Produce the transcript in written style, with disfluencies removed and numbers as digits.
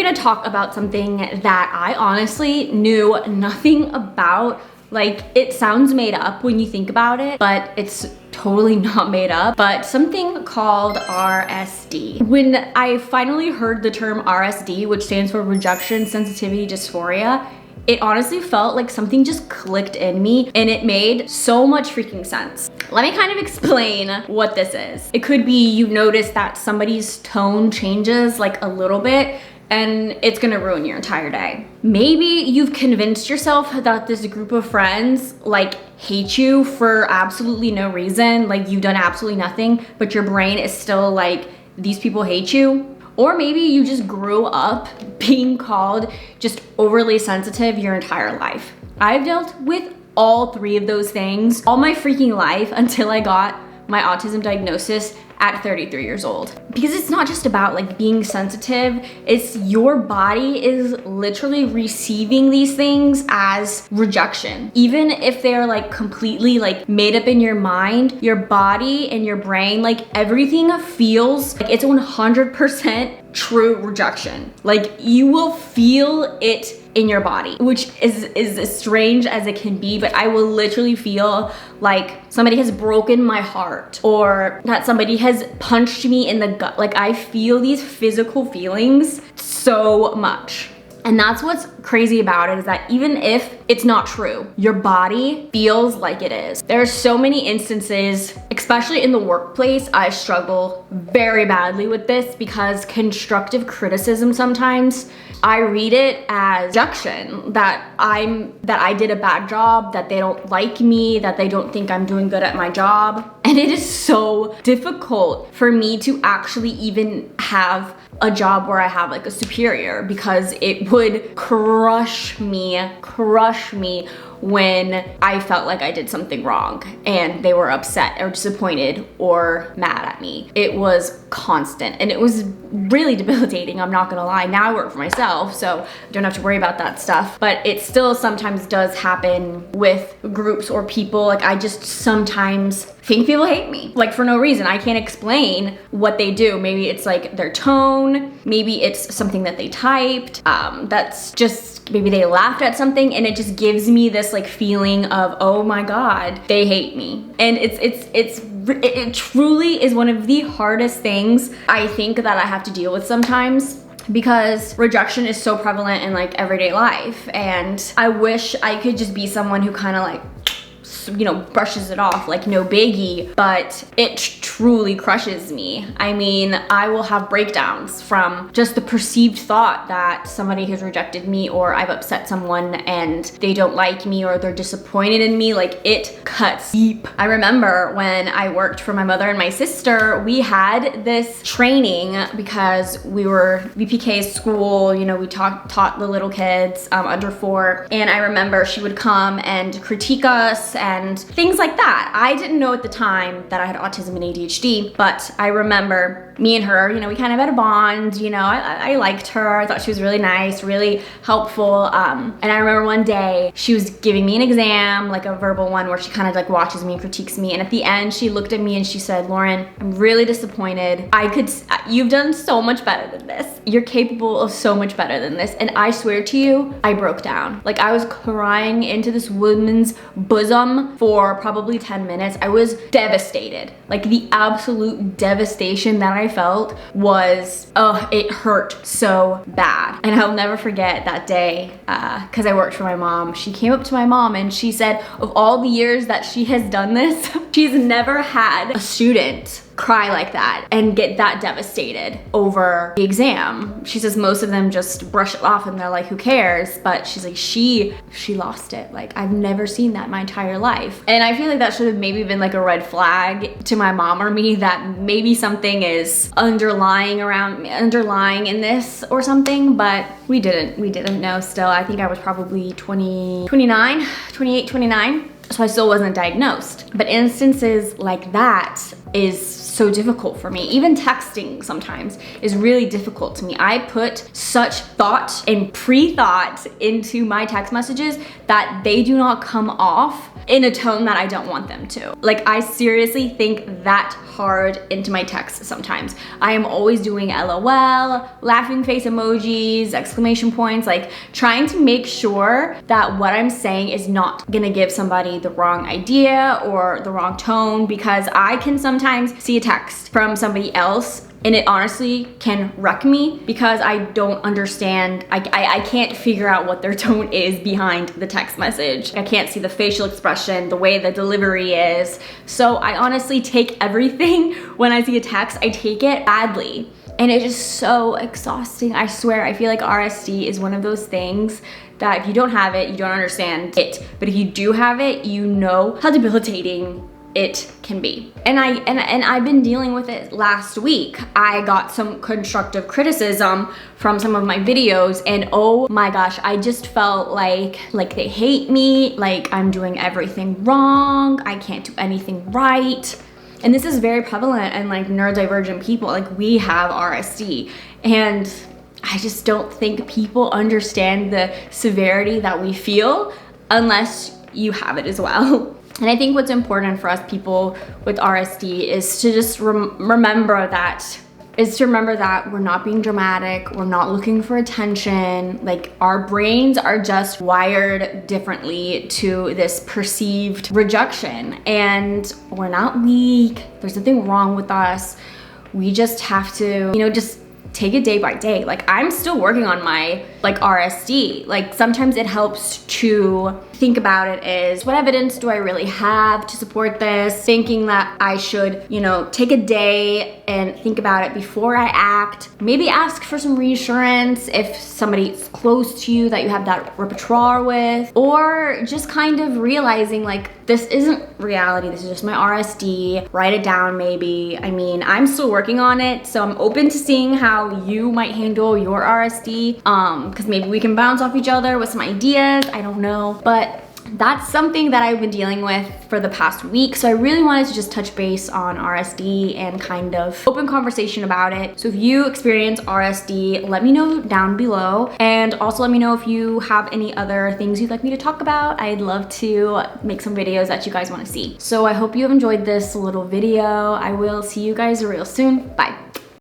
gonna talk about something that I honestly knew nothing about. Like, it sounds made up when you think about it, but it's totally not made up, but something called RSD. When I finally heard the term RSD, which stands for Rejection Sensitivity Dysphoria, it honestly felt like something just clicked in me and it made so much freaking sense. Let me kind of explain what this is. It could be you notice that somebody's tone changes like a little bit and it's gonna ruin your entire day. Maybe you've convinced yourself that this group of friends like hate you for absolutely no reason, like you've done absolutely nothing, but your brain is still like, these people hate you. Or maybe you just grew up being called just overly sensitive your entire life. I've dealt with all three of those things all my freaking life until I got my autism diagnosis at 33 years old. Because it's not just about like being sensitive, it's your body is literally receiving these things as rejection. Even if they're like completely like made up in your mind, your body and your brain, like everything feels like it's 100% true rejection. Like you will feel it in your body, which is as strange as it can be, but I will literally feel like somebody has broken my heart or that somebody has punched me in the gut. Like I feel these physical feelings so much. And that's what's crazy about it, is that even if it's not true, your body feels like it is. There are so many instances, especially in the workplace, I struggle very badly with this because constructive criticism sometimes, I read it as rejection, that I did a bad job, that they don't like me, that they don't think I'm doing good at my job. And it is so difficult for me to actually even have a job where I have like a superior, because it would crush me when I felt like I did something wrong and they were upset or disappointed or mad at me. It was constant and it was really debilitating, I'm not gonna lie. Now I work for myself, so I don't have to worry about that stuff, but it still sometimes does happen with groups or people. Like I just sometimes think people hate me, like for no reason. I can't explain what they do. Maybe it's like their tone, maybe it's something that they typed, that's just, maybe they laughed at something and it just gives me this like feeling of, oh my God, they hate me. And it truly is one of the hardest things I think that I have to deal with sometimes, because rejection is so prevalent in like everyday life. And I wish I could just be someone who kind of like, you know, brushes it off like no biggie, but it truly crushes me. I mean, I will have breakdowns from just the perceived thought that somebody has rejected me, or I've upset someone and they don't like me, or they're disappointed in me. Like it cuts deep. I remember when I worked for my mother and my sister, we had this training because we were VPK school, you know, we taught the little kids under 4, and I remember she would come and critique us and things like that. I didn't know at the time that I had autism and ADHD, but I remember me and her, you know, we kind of had a bond, you know, I liked her. I thought she was really nice, really helpful. And I remember one day she was giving me an exam, like a verbal one, where she kind of like watches me and critiques me. And at the end, she looked at me and she said, "Lauren, I'm really disappointed. You've done so much better than this. You're capable of so much better than this." And I swear to you, I broke down. Like I was crying into this woman's bosom for probably 10 minutes. I was devastated. Like the absolute devastation that I felt was, oh, it hurt so bad. And I'll never forget that day, because I worked for my mom. She came up to my mom and she said, of all the years that she has done this, she's never had a student cry like that and get that devastated over the exam. She says most of them just brush it off and they're like, who cares? But she's like, she lost it. Like I've never seen that my entire life. And I feel like that should have maybe been like a red flag to my mom or me, that maybe something is underlying in this or something, but we didn't know still. I think I was probably 28, 29. So I still wasn't diagnosed. But instances like that is so difficult for me. Even texting sometimes is really difficult to me. I put such thought and pre-thought into my text messages that they do not come off in a tone that I don't want them to. Like, I seriously think that hard into my texts sometimes. I am always doing LOL, laughing face emojis, exclamation points, like trying to make sure that what I'm saying is not gonna give somebody the wrong idea or the wrong tone, because I can sometimes see a text from somebody else and it honestly can wreck me because I don't understand, I can't figure out what their tone is behind the text message. I can't see the facial expression, the way the delivery is. So I honestly take everything when I see a text, I take it badly. And it is so exhausting. I swear, I feel like RSD is one of those things that if you don't have it, you don't understand it. But if you do have it, you know how debilitating it can be. And I've been dealing with it last week. I got some constructive criticism from some of my videos, and oh my gosh, I just felt like they hate me, like I'm doing everything wrong, I can't do anything right. And this is very prevalent in like neurodivergent people. Like, we have RSD, and I just don't think people understand the severity that we feel unless you have it as well. And I think what's important for us people with RSD is to just remember that we're not being dramatic, we're not looking for attention. Like, our brains are just wired differently to this perceived rejection, and we're not weak. There's nothing wrong with us. We just have to, just take it day by day. Like, I'm still working on my RSD. Like, sometimes it helps to think about it as, what evidence do I really have to support this? Thinking that I should, take a day and think about it before I act. Maybe ask for some reassurance if somebody's close to you that you have that repertoire with, or just kind of realizing like, this isn't reality, this is just my RSD. Write it down maybe. I mean, I'm still working on it, so I'm open to seeing how you might handle your RSD, because maybe we can bounce off each other with some ideas, I don't know. But that's something that I've been dealing with for the past week. So I really wanted to just touch base on RSD and kind of open conversation about it. So if you experience RSD, let me know down below. And also let me know if you have any other things you'd like me to talk about. I'd love to make some videos that you guys want to see. So I hope you have enjoyed this little video. I will see you guys real soon. Bye.